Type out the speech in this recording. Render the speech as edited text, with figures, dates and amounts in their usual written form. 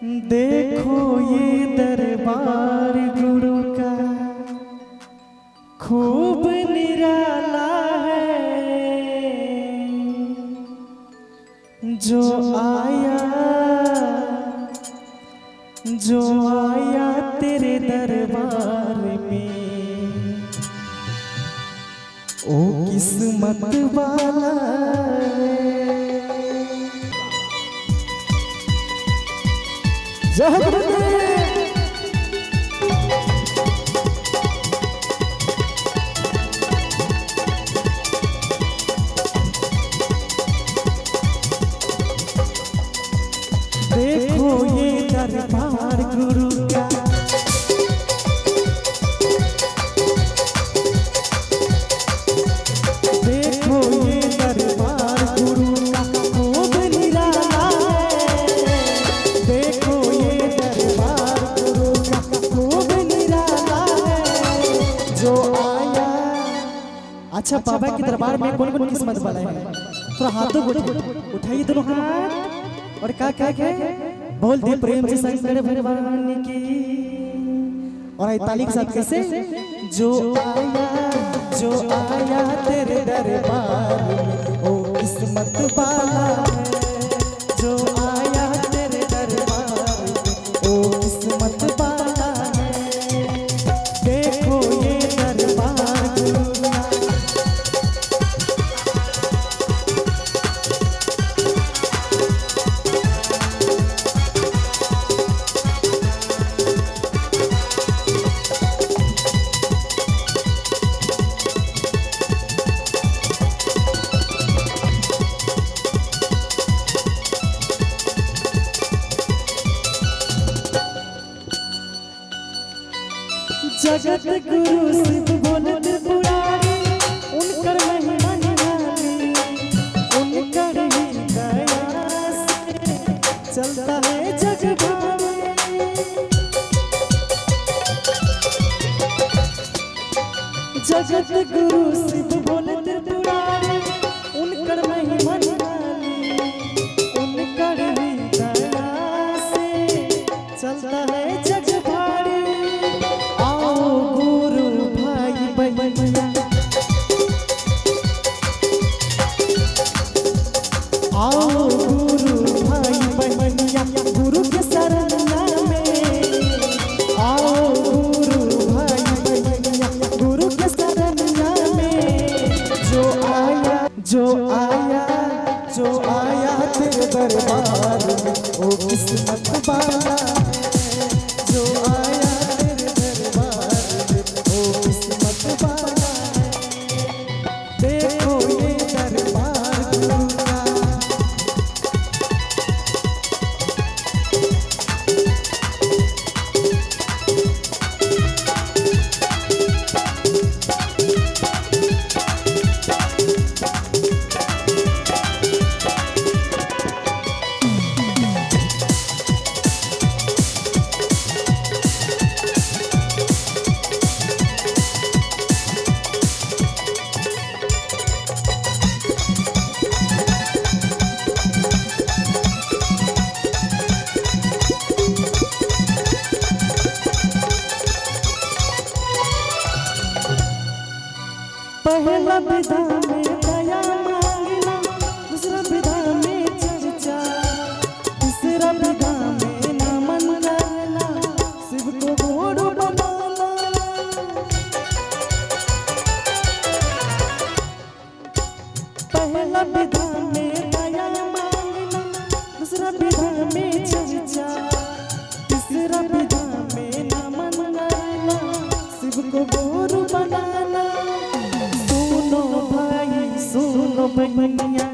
देखो ये दरबार गुरु का खूब निराला है। जो आया तेरे दरबार में ओ किस्मत वाला है। जय गुरुदेव। देखो ये दरबार गुरु का देखो ये दरबार गुरु का खूब निराला है। देखो ये दरबार गुरु का खूब निराला है। जो आया अच्छा बाबा के दरबार में कौन कौन किस्मत वाला है? थोड़ा हाथों को उठाइए दोनों हाथ और क्या क्या क्या बोल दे प्रेम से शंकर भगवान की। और ताली के साथ कैसे? जो आया तेरे दरबार में ओ किस्मत वाला है। जो आया तेरे दरबार में ओ किस्मत वाला है। देखो ये दरबार गुरु का जगत गुरु शिव बोलत पुरारी उनकर महिमा निराली। उनकर ही दया से चलता है जग भारी। जगत गुरु शिव बोलत पुरारी उनकर महिमा निराली। उनकर ही दया से चलता है जग भारी। आओ गुरु भाई बहनिया गुरु के शरणा में। आओ गुरु भाई बहनिया गुरु के शरणा में। जो आया तेरे दरबार में ओ किस्मत वाला है। जो आया तेरे दरबार में ओ किस्मत वाला है। देखो ये दरबार गुरु का पहला विधा में दया मांगना, दूसरा विधा में चर्चा, तीसरा विधा में नमन करना, शिव को गुरु बनाना। पहला विधा में दया मांगना, दूसरा विधा में चर्चा, तीसरा विधा में नमन करना, शिव को गुरु बनाना। सुनो भाई सुनो बहनिया